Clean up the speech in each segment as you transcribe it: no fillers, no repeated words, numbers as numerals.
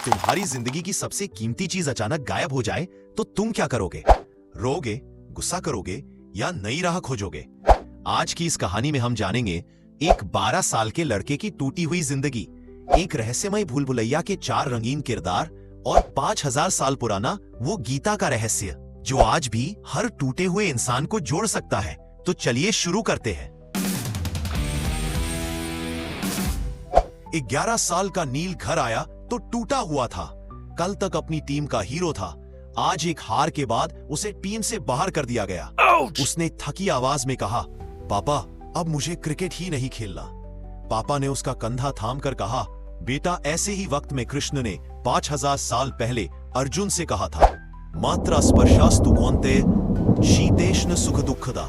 तुम्हारी जिंदगी की सबसे कीमती चीज अचानक गायब हो जाए तो तुम क्या करोगे? रोगे, गुस्सा करोगे या नई राह खोजोगे? आज की इस कहानी में हम जानेंगे एक 12 साल के लड़के की टूटी हुई जिंदगी, एक रहस्यमय भूल भुलैया के 4 रंगीन किरदार और 5000 साल पुराना वो गीता का रहस्य जो आज भी हर टूटे हुए इंसान को जोड़ सकता है। तो चलिए शुरू करते हैं। 11 साल का नील घर आया तो टूटा हुआ था। कल तक अपनी टीम का हीरो था, आज एक हार के बाद उसे टीम से बाहर कर दिया गया। उसने थकी आवाज में कहा, पापा अब मुझे क्रिकेट ही नहीं खेलना। पापा ने उसका कंधा थामकर कहा, बेटा ऐसे ही वक्त में कृष्ण ने 5000 साल पहले अर्जुन से कहा था, मात्रा स्पर्शास्तु कौन्तेय शीतेष्ण सुख दुखदा,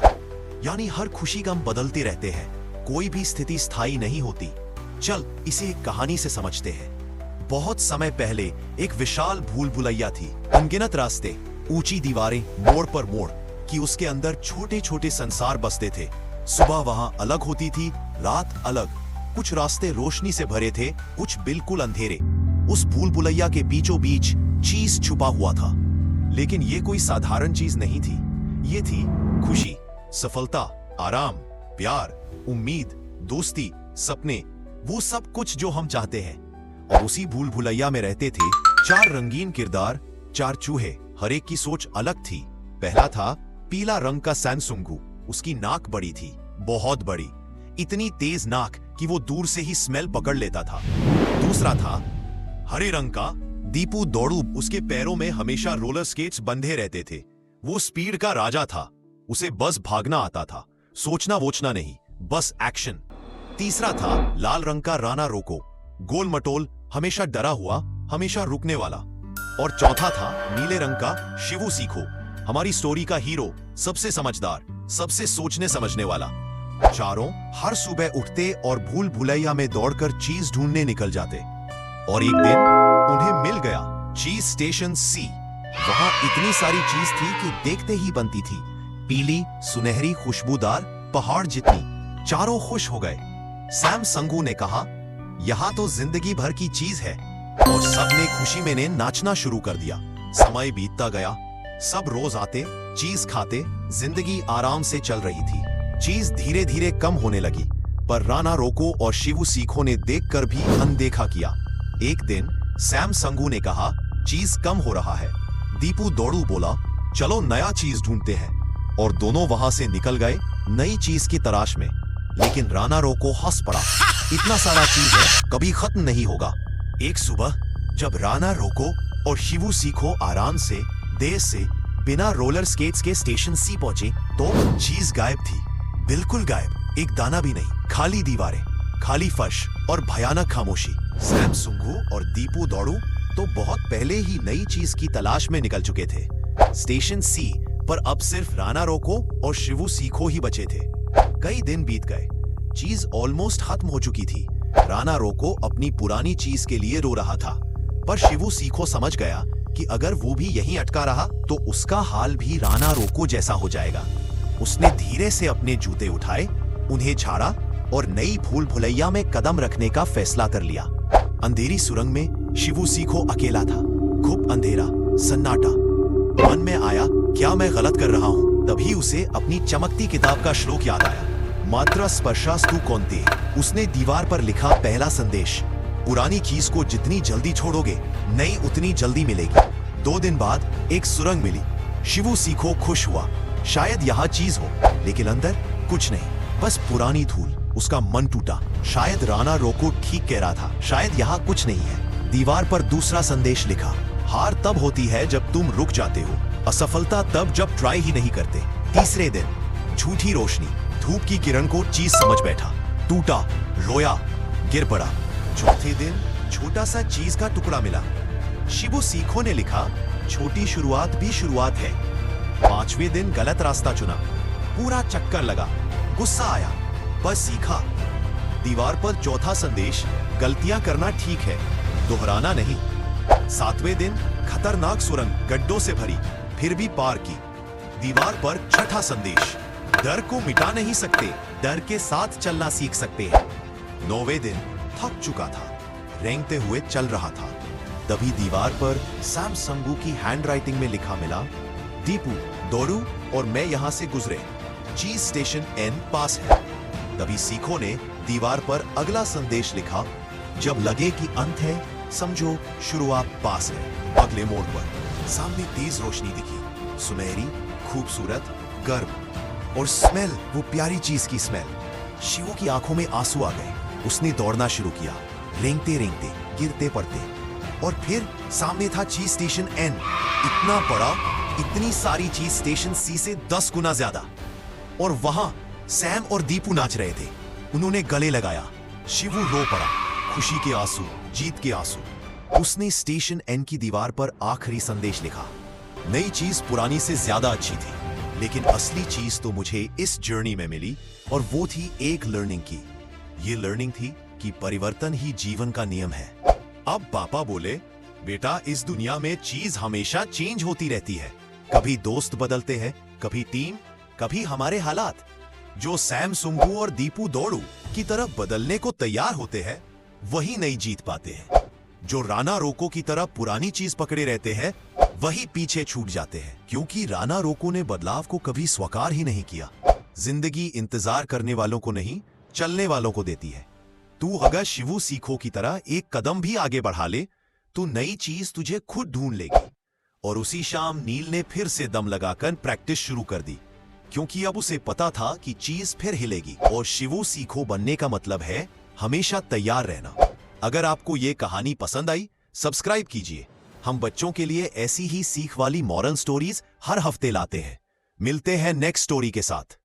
यानी हर खुशी गम बदलते रहते हैं, कोई भी स्थिति स्थायी नहीं होती। चल इसे एक कहानी से समझते हैं। बहुत समय पहले एक विशाल भूल भुलैया थी, अनगिनत रास्ते, ऊंची दीवारें, मोड़ पर मोड़ कि उसके अंदर छोटे छोटे संसार बसते थे। सुबह वहां अलग होती थी, रात अलग। कुछ रास्ते रोशनी से भरे थे, कुछ बिल्कुल अंधेरे। उस भूल भुलैया के बीचों बीच चीज छुपा हुआ था, लेकिन ये कोई साधारण चीज नहीं थी। ये थी खुशी, सफलता, आराम, प्यार, उम्मीद, दोस्ती, सपने, वो सब कुछ जो हम चाहते हैं। और उसी भूल भुलैया में रहते थे 4 रंगीन किरदार, 4 चूहे। हर एक की सोच अलग थी। पहला था पीला रंग का सैमसुंगू। उसकी नाक बड़ी थी, बहुत बड़ी, इतनी तेज नाक कि वो दूर से ही स्मेल पकड़ लेता था। दूसरा था हरे रंग का दीपू दौड़ू। उसके पैरों में हमेशा रोलर स्केट्स बंधे रहते थे। वो स्पीड का राजा था, उसे बस भागना आता था, सोचना वोचना नहीं, बस एक्शन। तीसरा था लाल रंग का राणा रोको, गोल मटोल, हमेशा डरा हुआ, हमेशा रुकने वाला। और चौथा था नीले रंग का शिवू सीखो, हमारी स्टोरी का हीरो, सबसे समझदार, सबसे सोचने समझने वाला। चारों हर सुबह उठते और भूल भुलैया में दौड़कर चीज ढूंढने निकल जाते। और एक दिन उन्हें मिल गया चीज स्टेशन सी। वहां इतनी सारी चीज थी कि देखते ही बनती थी, पीली, सुनहरी, खुशबूदार, पहाड़ जितनी। चारों खुश हो गए। सैम संगू ने कहा, यहाँ तो जिंदगी भर की चीज है। और सबने खुशी में ने नाचना शुरू कर दिया। समय बीतता गया, सब रोज आते, चीज खाते, जिंदगी आराम से चल रही थी। चीज धीरे धीरे कम होने लगी, पर राणा रोको और शिवू सीखो ने देखकर भी अनदेखा किया। एक दिन सैम संगू ने कहा, चीज कम हो रहा है। दीपू दौड़ू बोला, चलो नया चीज ढूंढते हैं। और दोनों वहां से निकल गए नई चीज की तलाश में। लेकिन राणा रोको हंस पड़ा, इतना सारा चीज है, कभी खत्म नहीं होगा। एक सुबह जब राणा रोको और शिवू सीखो आराम से, देर से, बिना रोलर स्केट्स के स्टेशन सी पहुंचे तो चीज गायब थी, बिल्कुल गायब। एक दाना भी नहीं, खाली दीवारें, खाली फर्श और भयानक खामोशी। सैम सुंगू और दीपू दौड़ू तो बहुत पहले ही नई चीज की तलाश में निकल चुके थे स्टेशन सी, पर अब सिर्फ राणा रोको और शिवू सीखो ही बचे थे। कई दिन बीत गए, चीज ऑलमोस्ट खत्म हो चुकी थी। राणा रोको अपनी पुरानी चीज के लिए रो रहा था, पर शिवू सीखो समझ गया कि अगर वो भी यहीं अटका रहा तो उसका हाल भी राणा रोको जैसा हो जाएगा। उसने धीरे से अपने जूते उठाए, उन्हें झाड़ा और नई भूल भुलैया में कदम रखने का फैसला कर लिया। अंधेरी सुरंग में शिवू सीखो अकेला था, खूब अंधेरा, सन्नाटा। मन में आया, क्या मैं गलत कर रहा हूँ? तभी उसे अपनी चमकती किताब का श्लोक याद आया, मात्रा स्पर्शास्तु कौन्तेय। उसने दीवार पर लिखा पहला संदेश, पुरानी चीज को जितनी जल्दी छोड़ोगे, नई उतनी जल्दी मिलेगी। 2 दिन बाद एक सुरंग मिली। शिवू सीखो खुश हुआ, शायद यहाँ चीज हो, लेकिन अंदर कुछ नहीं, बस पुरानी धूल। उसका मन टूटा, शायद राणा रोको ठीक कह रहा था, शायद यहाँ कुछ नहीं है। दीवार पर दूसरा संदेश लिखा, हार तब होती है जब तुम रुक जाते हो, असफलता तब जब ट्राई ही नहीं करते। तीसरे दिन झूठी रोशनी, धूप की किरण को चीज समझ बैठा, टूटा, रोया, गिर पड़ा। चौथे दिन छोटा सा चीज का टुकड़ा मिला। शिवू सीखो ने लिखा, छोटी शुरुआत भी शुरुआत है। 5वें दिन गलत रास्ता चुना, पूरा चक्कर लगा, गुस्सा आया, बस सीखा। दीवार पर चौथा संदेश, गलतियां करना ठीक है, दोहराना नहीं। 7वें दिन खतरनाक सुरंग, गड्ढों से भरी, फिर भी पार की। दीवार पर छठा संदेश, डर को मिटा नहीं सकते, डर के साथ चलना सीख सकते हैं। 9वें दिन थक चुका था, रेंगते हुए चल रहा था। तभी दीवार पर सैम संगू की हैंडराइटिंग में लिखा मिला, दीपू दौड़ू और मैं यहां से गुजरे, चीज स्टेशन एन पास है। तभी सीखो ने दीवार पर अगला संदेश लिखा, जब लगे कि अंत है समझो शुरुआत पास है। अगले मोड़ पर सामने तेज रोशनी दिखी, सुनहरी, खूबसूरत, गर्म और स्मेल, वो प्यारी चीज की स्मेल। शिवू की आंखों में आंसू आ गए। उसने दौड़ना शुरू किया, रेंगते रेंगते, गिरते पड़ते, और फिर सामने था चीज स्टेशन एन। इतना बड़ा, इतनी सारी चीज स्टेशन सी से 10 गुना ज्यादा। और वहां सैम और दीपू नाच रहे थे। उन्होंने गले लगाया। शिवू रो पड़ा, खुशी के आंसू, जीत के आंसू। उसने स्टेशन एन की दीवार पर आखिरी संदेश लिखा, नई चीज पुरानी से ज्यादा अच्छी थी, लेकिन असली चीज तो मुझे इस जर्नी में मिली, और वो थी एक लर्निंग की। ये लर्निंग थी कि परिवर्तन ही जीवन का नियम है। अब पापा बोले, बेटा इस दुनिया में चीज हमेशा चेंज होती रहती है। कभी दोस्त बदलते हैं, कभी टीम, कभी हमारे हालात। जो सैम सुंगू और दीपू दौड़ू की तरफ बदलने को तैयार होते हैं, वही नई जीत पाते हैं। जो राणा रोको की तरह पुरानी चीज पकड़े रहते हैं, वही पीछे छूट जाते हैं। क्योंकि राणा रोको ने बदलाव को कभी स्वीकार ही नहीं किया। जिंदगी इंतजार करने वालों को नहीं, चलने वालों को देती है। तू अगर शिवू सीखो की तरह एक कदम भी आगे बढ़ा ले, तो नई चीज तुझे खुद ढूंढ लेगी। और उसी शाम नील ने फिर से दम लगाकर प्रैक्टिस शुरू कर दी, क्योंकि अब उसे पता था कि चीज फिर हिलेगी। और शिवू सीखो बनने का मतलब है हमेशा तैयार रहना। अगर आपको ये कहानी पसंद आई, सब्सक्राइब कीजिए। हम बच्चों के लिए ऐसी ही सीख वाली मॉरल स्टोरीज हर हफ्ते लाते हैं। मिलते हैं नेक्स्ट स्टोरी के साथ।